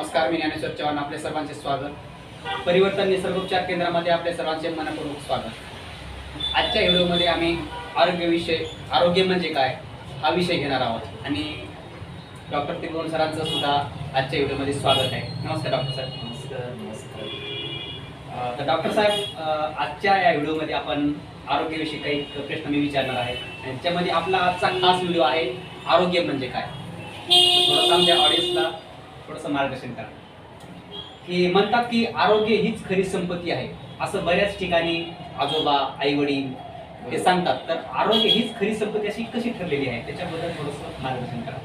नमस्कार, मी ज्ञानेश्वर चव्हाण. आपले सर्वांचे स्वागत. परिवर्तन निसर्गोपचार केंद्रामध्ये आपले सर्वांचे मनपूर्वक स्वागत. आजच्या व्हिडिओमध्ये आम्ही आरोग्य म्हणजे काय हा विषय घेणार आहोत आणि डॉक्टर त्रिभुवन सरांचं सुद्धा आजच्या व्हिडिओमध्ये स्वागत आहे. नमस्कार डॉक्टर साहेब. नमस्कार. तर डॉक्टर साहेब, आजच्या या व्हिडिओमध्ये आपण आरोग्याविषयी काही प्रश्न मी विचारणार आहे आणि त्यामध्ये आपला आजचा खास व्हिडिओ आहे आरोग्य म्हणजे काय. थोडंसं आमच्या ऑडियन्सला थोडंसं मार्गदर्शन करा. की म्हणतात की आरोग्य हीच खरी संपत्ती आहे, असं बऱ्याच ठिकाणी आजोबा आई वडील ते सांगतात. तर आरोग्य हीच खरी संपत्ती अशी कशी ठरलेली आहे, त्याच्याबद्दल थोडंसं मार्गदर्शन करा.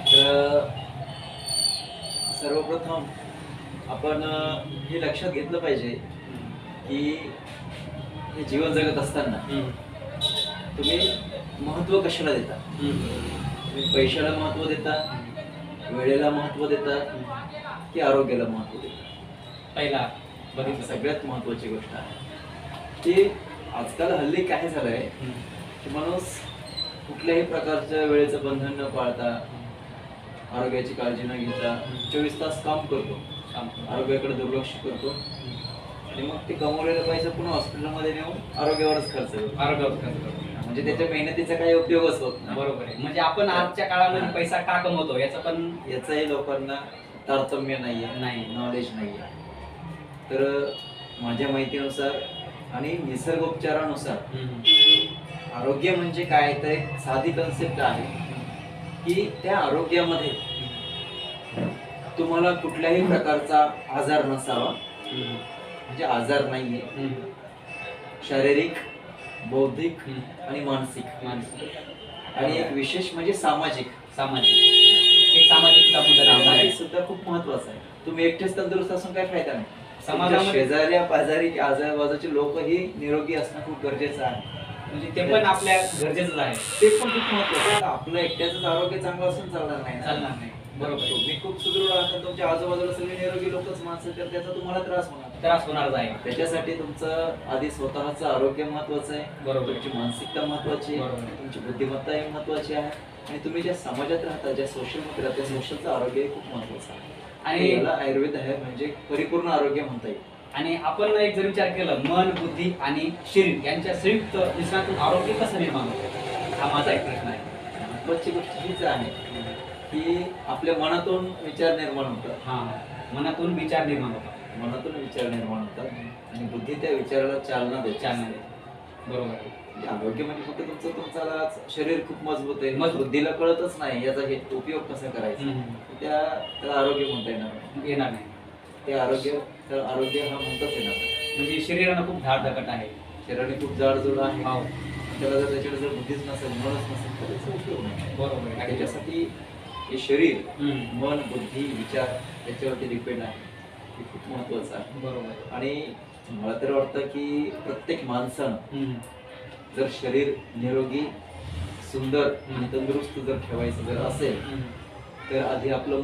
तर सर्वप्रथम आपण हे लक्षात घेतलं पाहिजे की हे जीवन जगत असताना तुम्ही महत्त्व कशाला देता. तुम्ही पैशाला महत्त्व देता, वेळेला महत्त्व देता की आरोग्याला महत्त्व देता. पहिला बघितलं सगळ्यात महत्त्वाची गोष्ट आहे की आजकाल हल्ली काय झालंय की माणूस कुठल्याही प्रकारच्या वेळेचं बंधन न पाळता, आरोग्याची काळजी न घेता 24 तास काम करतो, आरोग्याकडे दुर्लक्ष करतो आणि मग ते कमवलेला पैसा पुन्हा हॉस्पिटलमध्ये नेऊन आरोग्यावरच खर्च करतो. म्हणजे त्याच्या मेहनतीचा काही उपयोगच होत नाही. बरोबर आहे. म्हणजे आपण आजच्या काळामध्ये पैसा का कमवतो याचाही लोकांना तारतम्य नाही, नॉलेज नाहीये. तर माझ्या माहितीनुसार आणि निसर्गोपचारानुसार आरोग्य म्हणजे काय, तर एक साधी कन्सेप्ट आहे की त्या आरोग्यामध्ये तुम्हाला कुठल्याही प्रकारचा आजार नसावा. म्हणजे आजार नाहीये, शारीरिक, बौद्धिक आणि मानसिक. आणि एक विशेष म्हणजे सामाजिक सुद्धा खूप महत्वाचं आहे. तुम्ही एकटेच तंदुरुस्त असून काय फायदा नाही. समाजामध्ये शेजाऱ्या पाजारी आजूबाजूचे लोक ही निरोगी असणं खूप गरजेचं आहे. म्हणजे ते पण आपल्या गरजेचं आहे. ते पण खूप महत्वाचं आहे. आपलं एकट्याच आरोग्य चांगलं असून चालणार नाही. बरोबर. तुम्ही खूप सुदृढ आहात, तुमच्या आजूबाजूला सगळे निरोगी लोकच माणसं, तर त्याचा तुम्हाला त्रास होणार आहे. त्याच्यासाठी तुमचं आधी स्वतःचं आरोग्य महत्वाचं आहे. बरोबर. तुमची मानसिकता महत्वाची आहे, तुमची बुद्धिमत्ता ही महत्वाची आहे आणि तुम्ही ज्या समाजात राहता, ज्या सोशलमध्ये राहता, सोशलचं आरोग्य खूप महत्वाचं आहे. आणि याला आयुर्वेद आहे म्हणजे परिपूर्ण आरोग्य म्हणता येईल. आणि आपण एक जर विचार केला, मन, बुद्धी आणि शरीर यांच्या संयुक्त मिश्रणातून आरोग्य कसं निर्माण होतं, हा माझा एक प्रश्न आहे. महत्वाची गोष्ट हीच आहे की आपल्या मनातून विचार निर्माण होतात. मनातून विचार निर्माण होतात आणि बुद्धी त्या विचाराला चालना देते. बरोबर. आरोग्य म्हणजे फक्त तुमचं शरीर खूप मजबूत आहे, बुद्धीला कळतच नाही याचा उपयोग कसा करायचा, त्याला आरोग्य म्हणता येणार नाही. ते आरोग्य हा म्हणताच येणार नाही. म्हणजे शरीराला खूप धाडधकट आहे, शरीराने खूप जाडजूड आहे. त्याला जर त्याच्याकडे जर बुद्धीच नसेल, मनच नसेल तर त्याचा उपयोग नाही. बरोबर. त्याच्यासाठी हे शरीर, मन, बुद्धी, विचार याच्यावरती डिपेंड आहे. हे खूप महत्वाचं आहे. बरोबर. आणि मला तर वाटतं की प्रत्येक माणसानं जर शरीर निरोगी, सुंदर आणि तंदुरुस्त जर ठेवायचं जर असेल तर आधी आपलं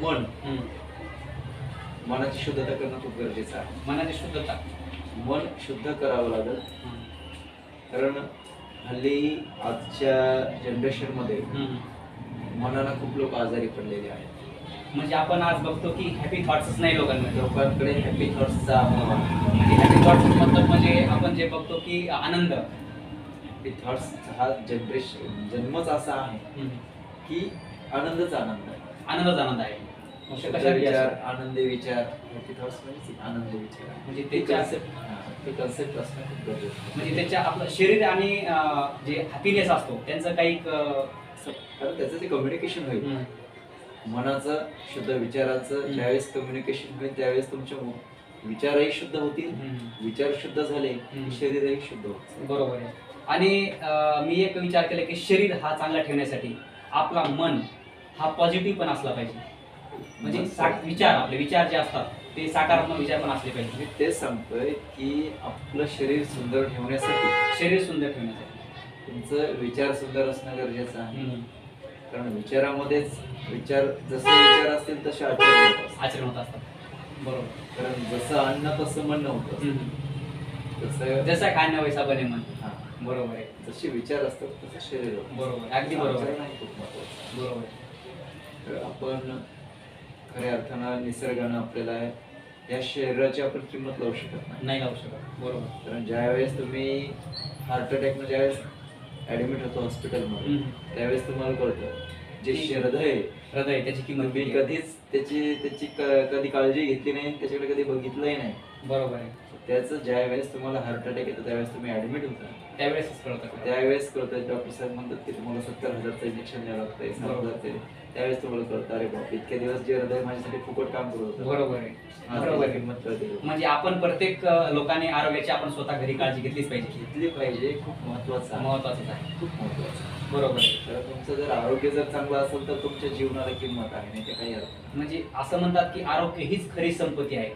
मनाची शुद्धता करणं खूप गरजेचं आहे. मन शुद्ध करावं लागेल. कारण हल्ली आजच्या जनरेशन मध्ये मनाला खूप लोक आजारी पडलेले आहेत. म्हणजे आपण आज बघतो की हॅपी थॉट्सच नाही लोकांकडे हॅपी थॉट्सचा अभाव आहे. हॅपी थॉट्स मतलब म्हणजे आपण जे बघतो की आनंद, हॅपी थॉट्स हा जन्मच असा आहे की आनंदच आनंद आहे. विचार, आनंदी विचार, हॅपी थॉट्स म्हणजे आनंदी विचार. म्हणजे ते कन्सेप्ट असणं खूप गरजेचं. म्हणजे त्याच्या आपलं शरीर आणि जे हॅपीनेस असतो त्यांचं काही कारण त्याचं जे कम्युनिकेशन होईल, मनाचं शुद्ध विचाराचं ज्यावेळेस कम्युनिकेशन होईल त्यावेळेस तुमचे विचारही शुद्ध होतील. विचार शुद्ध झाले शरीरही शुद्ध होईल. बरोबर आहे. आणि मी एक विचार केला की शरीर हा चांगला ठेवण्यासाठी आपला मन हा पॉझिटिव्ह पण असला पाहिजे. म्हणजे आपले विचार जे असतात ते सकारात्मक विचार पण असले पाहिजे. मी तेच सांगतोय की आपलं शरीर सुंदर ठेवण्यासाठी तुमचं विचार सुंदर असणं गरजेचं आहे. कारण विचारामध्येच जसे विचार असतील तसे आचरण होत असतात. बरोबर. कारण जसं अन्न तसं मन होतं, जसं खाणं वैसा बने मन. बरोबर आहे. जसे विचार असतात तसं शरीर. बरोबर, अगदी बरोबर. खूप महत्वाचं. बरोबर. तर आपण खऱ्या अर्थानं निसर्गानं आपल्याला या शरीराची आपण किंमत लावू शकत नाही. नाही लावू शकत. बरोबर. कारण ज्यावेळेस तुम्ही हार्ट अटॅकनं ज्यावेळेस ऍडमिट होतो हॉस्पिटलमध्ये, त्यावेळेस तुम्हाला कळतं जे हृदय हृदय त्याची किंमत तुम्ही किती आहे. कधीच त्याची कधी काळजी घेतली नाही, त्याच्याकडे कधी बघितलंही नाही. बरोबर आहे. त्याचं ज्यावेळेस तुम्हाला हार्ट अटॅक येतो त्यावेळेस तुम्ही ऍडमिट होता, त्यावेळेसच कळतं का? त्यावेळेस कळतं. डॉक्टर साहेब म्हणतात की तुम्हाला 70,000चं इंजेक्शन द्यावं लागतंय, 60,000चं. त्यावेळेस तुम्हाला कळतं अरे बाप, इतके दिवस जे हृदय माझ्यासाठी फुकट काम करत होतं. बरोबर आहे. आज बरोबर त्याची आहे. किंमत कळते. म्हणजे आपण प्रत्येक लोकांनी आरोग्याची आपण स्वतः घरी काळजी घेतलीच पाहिजे. घेतली पाहिजे, खूप महत्वाचं आहे. महत्वाचंच आहे. खूप महत्वाचं आहे. बरोबर आहे. तर तुमचं जर आरोग्य जर चांगलं असेल तर तुमच्या जीवनाला किंमत आहे, नाही तर काही अर्थ नाही. म्हणजे असं म्हणतात की आरोग्य हीच खरी संपत्ती आहे.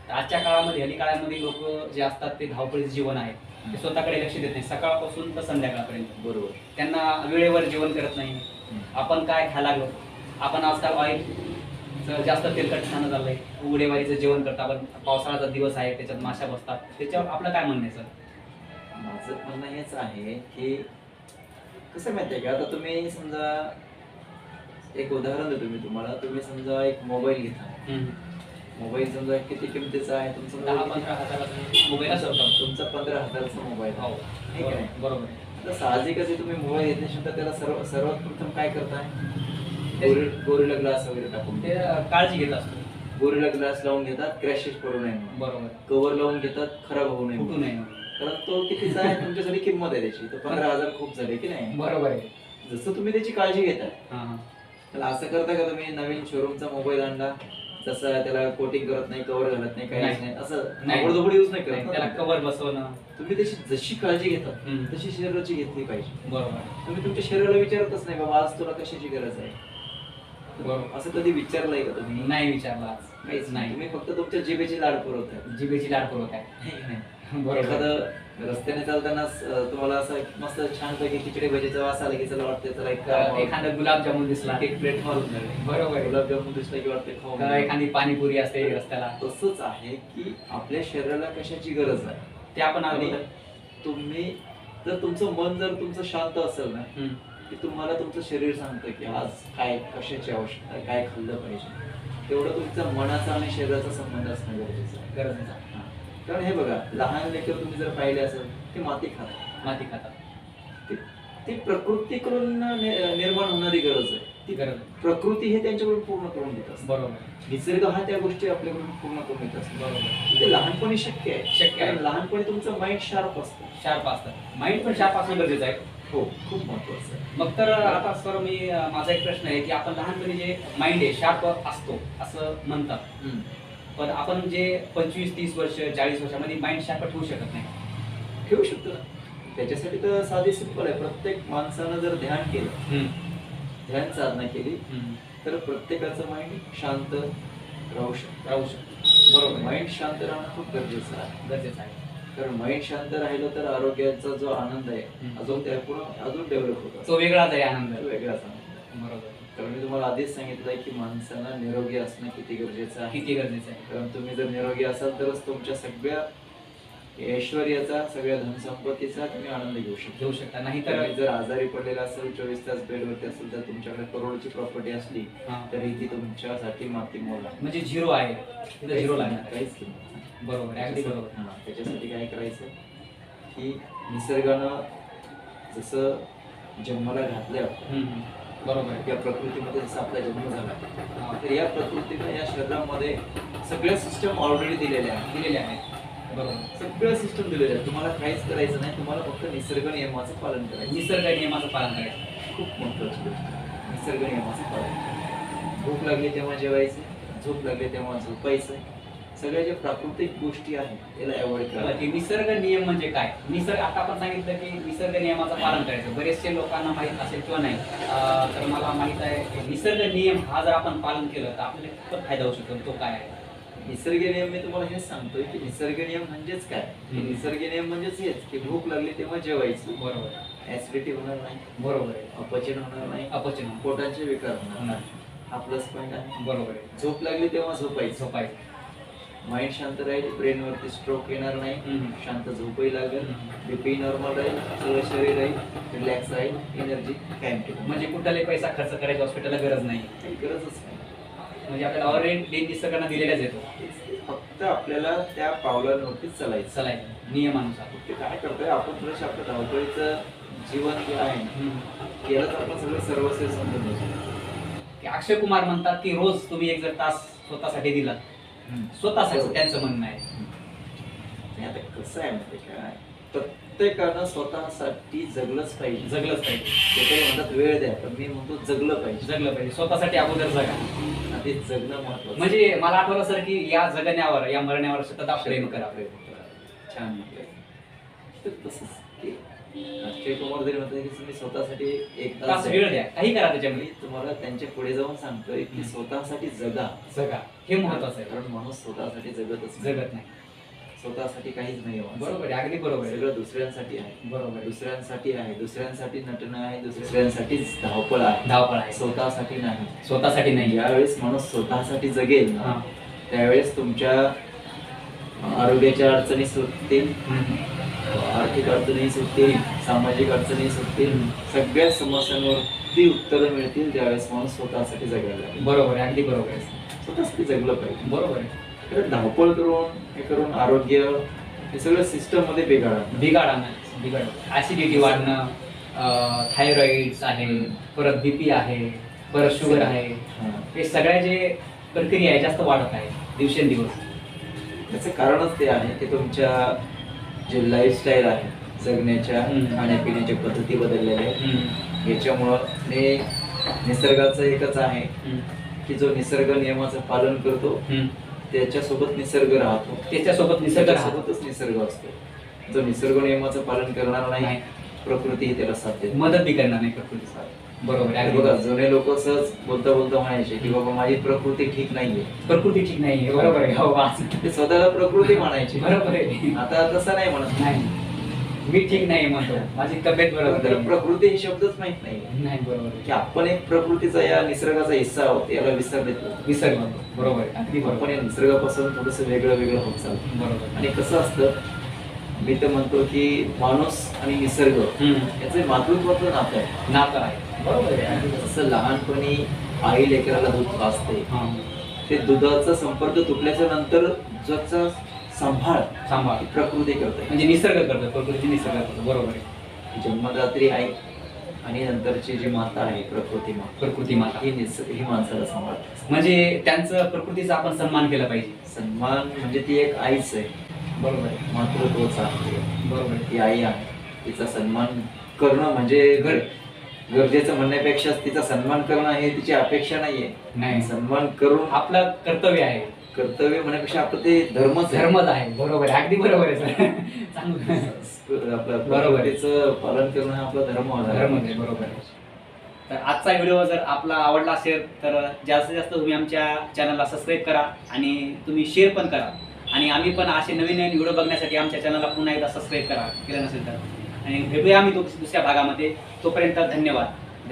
तर आजच्या काळामध्ये हल्ली काळामध्ये लोक जे असतात ते धावपळीचं जीवन आहे, ते स्वतःकडे लक्ष देत नाही सकाळपासून तर संध्याकाळपर्यंत. बरोबर. त्यांना वेळेवर जेवण करत नाही. आपण काय खायला लागलो, आपण आजकाल ऑइल जास्त तेलकट खाणं झालंय, उघडेवारीचं जेवण करतो आपण. पावसाळ्याचा दिवस आहे, त्याच्यात माशा बसतात. त्याच्यावर आपलं काय म्हणणं आहे सर? माझं म्हणणं हेच आहे की कसं माहितीये का, आता तुम्ही समजा एक उदाहरण देतो मी तुम्हाला. तुम्ही समजा एक मोबाईल घेता, मोबाईल समजा किती किमतीचा आहे तुमचा? 10-15 हजाराचा मोबाईल असतो. तुमचा 15,000चा मोबाईल आहे. हो, ठीक आहे. बरोबर आहे. तर साहजिकच आहे, तुम्ही मोबाईल घेतल्याशिवाय त्याला सर्वात प्रथम काय करताय? गोरिला ग्लास वगैरे टाकून ते काळजी घेत असतो. गोरिला ग्लास लावून घेतात, क्रॅशेस पडू नये म्हणून. बरोबर. कव्हर लावून घेतात, खराब होऊ नये फुटू म्हणून. नये म्हणून. कारण तो कितीचा आहे तुमच्यासाठी किंमत आहे त्याची. तर 15,000 खूप झाले की नाही? बरोबर आहे. जसं तुम्ही त्याची काळजी घेताय, हां. तर असं करता का तुम्ही नवीन शोरूमचा मोबाईल आणला, तसं त्याला कोटिंग करत नाही, कव्हर घालत नाही, काहीच नाही, असं नाही. आवडदोबड यूज नाही नाही, करत त्याला ना. कव्हर बसवणं. तुम्ही त्याची जशी काळजी घेतात हम्म. तशी शरीराची घेतली पाहिजे. बरोबर. तुम्ही तुमच्या शरीराला विचारतच नाही बाबा आज तुला कशाची गरज आहे. बरोबर. असं कधी विचारलंय का तुम्ही? नाही विचारला आज. काहीच नाही. तुम्ही फक्त तुमच्या जिभेची लाड पुरवताय. जिभेची लाड पुरवत आहे. है की नाही? बरोबर. एखादं रस्त्याने चालताना तुम्हाला असं मस्त छानपैकी खिचडी भजीचा वास आला की चला वाटतंय चला एक एखादा गुलाबजामुन दिसला, एक प्लेट मारून जावे. बरोबर आहे. गुलाबजामुन दिसला की वाटतंय खाऊ. एखादी पाणीपुरी असते रस्त्याला, तसंच आहे की आपल्या शरीराला कशाची गरज आहे ते आपण आणि अगोदर. तुम्ही जर तुमचं मन जर तुमचं शांत असेल ना, हम्म. की तुम्हाला तुमचं शरीर सांगतं की आज काय कशाची आवश्यकता आहे, काय खाल्लं पाहिजे. तेवढं तुमचा मनाचा आणि शरीराचा संबंध असणं गरजेचं आहे. गरजेचं आहे. कारण हे बघा, लहान लेकर तुम्ही जर पाहिले असेल ते माती खातात. माती खातात. ती प्रकृतीकडून निर्माण होणारी गरज आहे. ती गरज. प्रकृती हे त्यांच्याकडून पूर्ण करून देत असते. बरोबर. निसर्ग हा त्या गोष्टी आपल्याकडून पूर्ण करून देत असतो. बरोबर. ते लहानपणी शक्य आहे. शक्य आहे. कारण लहानपणी तुमचं माइंड शार्प असतं. शार्प असतात. माइंड पण शार्प असणं गरजेचं आहे. हो, खूप महत्वाचं आहे. मग तर आता सर माझा एक प्रश्न आहे की आपण लहानपणी जे माइंड आहे शार्प असतो असं म्हणतात, पण आपण जे 25-30 वर्ष 40 वर्षामध्ये माइंड शार्प ठेवू शकत नाही. ठेवू शकतो ना. त्याच्यासाठी तर साधी सिंपल आहे. प्रत्येक माणसानं जर ध्यान केलं, ध्यान साधना केली तर प्रत्येकाचं माइंड शांत राहू शकतं. बरोबर. माइंड शांत राहणं खूप गरजेचं आहे. गरजेचं आहे. कारण माइंड शांत राहिलं तर आरोग्याचा जो आनंद आहे अजून अजून डेव्हलप होतो. तो वेगळाच आहे आनंद. तो वेगळाच आनंद. बरोबर. तर मी तुम्हाला आधीच सांगितलंय की माणसानं निरोगी असणं किती गरजेचं आहे. किती गरजेचं आहे. कारण तुम्ही जर निरोगी असाल तरच तुमच्या सगळ्या ऐश्वर्याचा, सगळ्या धनसंपत्तीचा तुम्ही आनंद घेऊ शकता. नाही तर तर जर आजारी पडलेला असेल, 24 तास बेडवरती असेल, तर तुमच्याकडे करोडची प्रॉपर्टी असली तरी ती तुमच्यासाठी माती मोल आहे. म्हणजे झिरो आहे. तिथं झिरो लागणार. काहीच किंमत नाही. बरोबर. अगदी बरोबर. त्याच्यासाठी काय करायचं की निसर्गानं जसं जन्माला घातलंय आपण, बरोबर आहे. या प्रकृतीमध्ये जसा आपला जन्म झाला, तर या प्रकृतीनं या शरीरामध्ये सगळ्या सिस्टम ऑलरेडी दिलेल्या आहेत. बरोबर. सगळं सिस्टम दिलेलं आहे. तुम्हाला काहीच करायचं नाही. तुम्हाला फक्त निसर्ग नियमाचं पालन करायचं. निसर्ग नियमाचं पालन करायचं. खूप महत्वाची गोष्ट आहे. निसर्ग नियमाचं पालन. भूक लागली तेव्हा जेवायचं, झोप लागली तेव्हा झोपायचं. सगळ्या ज्या प्राकृतिक गोष्टी आहेत त्याला अवॉइड करायचं. निसर्ग नियम म्हणजे काय? निसर्ग आता आपण सांगितलं की निसर्ग नियमाचं पालन करायचं. बरेचसे लोकांना माहीत असेल किंवा नाही, तर मला माहित आहे की निसर्ग नियम हा जर आपण पालन केलं तर आपल्याला खूप फायदा होऊ शकतो. तो काय आहे? निसर्ग नियम मी तुम्हाला हेच सांगतोय की निसर्ग नियम म्हणजेच काय. निसर्ग नियम म्हणजेच हेच की भूक लागली तेव्हा जेवायचं. बरोबर. ऍसिडिटी होणार नाही. बरोबर आहे. अपचन होणार नाही. अपचन. पोटाचे विकार होणार नाही. हा प्लस पॉईंट आहे. बरोबर आहे. झोप लागली तेव्हा झोपायचं. माइंड शांत राहील, ब्रेनवरती स्ट्रोक येणार नाही, शांत झोपही लागेल, बीपी नॉर्मल राहील, सगळं शरीर राहील, रिलॅक्स राहील, एनर्जी कायम ठेवेल. म्हणजे कुठलाही पैसा खर्च करायची हॉस्पिटलला गरज नाही. काही गरजच नाही. म्हणजे आपल्याला ऑलरेडी निसर्गाने दिलेलाच येतो. फक्त आपल्याला त्या पावलांवरतीच चालायचं. चलायचं नियमानुसार. ते काय करतोय आपण थोडंसं आपलं धावपळीचं जीवन जे आहे केलं तर आपण सगळं सर्वस्व समजून जातो. की अक्षय कुमार म्हणतात की रोज तुम्ही एक जर तास स्वतःसाठी दिला, स्वतःसाठी त्यांचं म्हणणं आहे. आणि आता कसं आहे माहिती काय, प्रत्येकानं स्वतःसाठी जगलंच पाहिजे. जगलंच पाहिजे. ते काही म्हणतात वेळ द्या, पण मी म्हणतो जगलं पाहिजे. जगलं पाहिजे. स्वतःसाठी अगोदर जगा. आणि ते जगणं महत्वाचं. म्हणजे मला आठवलं सर की या जगण्यावर या मरण्यावर सतत प्रेम करा. छान म्हटलंय. तर तसंच की अक्षय कुमार जरी म्हणतात की तुम्ही स्वतःसाठी एक तास वेळ द्या, काही करा त्याच्यामध्ये. मी तुम्हाला त्यांच्या पुढे जाऊन सांगतोय की स्वतःसाठी जगा. जगा हे महत्वाचं आहे. कारण माणूस स्वतःसाठी जगतच जगत नाही. स्वतःसाठी काहीच नाही. बरोबर आहे, अगदी बरोबर आहे. सगळं दुसऱ्यांसाठी आहे. बरोबर आहे. दुसऱ्यांसाठी आहे, दुसऱ्यांसाठी नटणं आहे, दुसऱ्यांसाठीच धावपळ आहे. धावपळ आहे. स्वतःसाठी नाही. स्वतःसाठी नाही. ज्यावेळेस माणूस स्वतःसाठी जगेल ना, त्यावेळेस तुमच्या आरोग्याच्या अडचणी सुटतील, आर्थिक अडचणी सुटतील, सामाजिक अडचणी सुटतील, सगळ्या समस्यांवरती उत्तरं मिळतील. त्यावेळेस माणूस स्वतःसाठी जगायला लागेल. बरोबर आहे, अगदी बरोबर आहे. स्वतःसाठी जगलं पाहिजे. बरोबर आहे. तर धावपळ करून हे करून आरोग्य हे सगळं सिस्टम मध्ये बिघाडणं, ऍसिडिटी वाढणं, थायरॉइड्स आहे, परत बीपी आहे, परत शुगर आहे, हे सगळ्या जे प्रक्रिया आहे जास्त वाढत आहे दिवसेंदिवस. त्याचं कारणच ते आहे की तुमच्या जे लाईफस्टाईल आहे, जगण्याच्या खाण्यापिण्याच्या पद्धती बदललेल्या आहेत. याच्यामुळं हे निसर्गाचं एकच आहे की जो निसर्ग नियमाचं पालन करतो त्याच्यासोबत निसर्ग राहतो. त्याच्यासोबतच निसर्ग असतो. जो निसर्ग नियमाचं पालन करणार नाही, प्रकृती त्याला साथ देते, मदत बी करणार नाही प्रकृती. बरोबर आहे. बघा जुने लोक सहज बोलता बोलता म्हणायचे की बाबा माझी प्रकृती ठीक नाहीये. प्रकृती ठीक नाहीये. बरोबर आहे. हो, ते स्वतःला प्रकृती म्हणायचे. बरोबर आहे. आता तसं नाही म्हणत. नाही, मी ठीक नाही म्हणतो, माझी तब्येत बरोबर तर प्रकृती हे शब्दच माहित नाही. बरोबर की आपण एक प्रकृतीचा या निसर्गाचा हिस्सा आहोत, याला विसर देतो. बरोबर आहे, अगदी आपण बरोबर. या निसर्गापासून थोडस वेगळं होत चालतो. बरोबर. आणि कसं असतं, मी तर म्हणतो की माणूस आणि निसर्ग याचं मातृत्वाचं नातं आहे. बरोबर आहे. जसं लहानपणी आई लेकराला दूध पाजते, ते दुधाचा संपर्क तुटल्याच्या नंतर ज्याचा सांभाळ प्रकृती करते. म्हणजे निसर्ग करतो, प्रकृती निसर्ग करतो. बरोबर आहे. जन्मदात्री आई आणि नंतरची जी माता आहे प्रकृती माता ही माणसाला सांभाळते. म्हणजे त्यांचं प्रकृतीचा आपण सन्मान केला पाहिजे. सन्मान म्हणजे ती एक आईच आहे. बरोबर आहे. मातृत्वच आहे. बरोबर आहे. ती आई आहे, तिचा सन्मान करणं म्हणजे गरजेचं म्हणण्यापेक्षा तिचा सन्मान करणं हे तिची अपेक्षा नाहीये. सन्मान करून आपलं कर्तव्य आहे. कर्तव्य म्हणण्यापेक्षा आपलं ते धर्मच आहे. बरोबर आहे, अगदी बरोबर आहे सर. चांगलं. आपलं बरोबर. त्याचं पालन करणं हा आपला धर्म आहे. बरोबर आहे. तर आजचा व्हिडिओ जर आपला आवडला असेल तर जास्तीत जास्त तुम्ही आमच्या चॅनलला सबस्क्राईब करा आणि तुम्ही शेअर पण करा. आणि आम्ही पण असे नवीन व्हिडिओ बघण्यासाठी आमच्या चॅनलला पुन्हा एकदा सबस्क्राईब करा केलं नसेल तर. आणि भेटूया आम्ही दुसऱ्या भागामध्ये. तोपर्यंत धन्यवाद.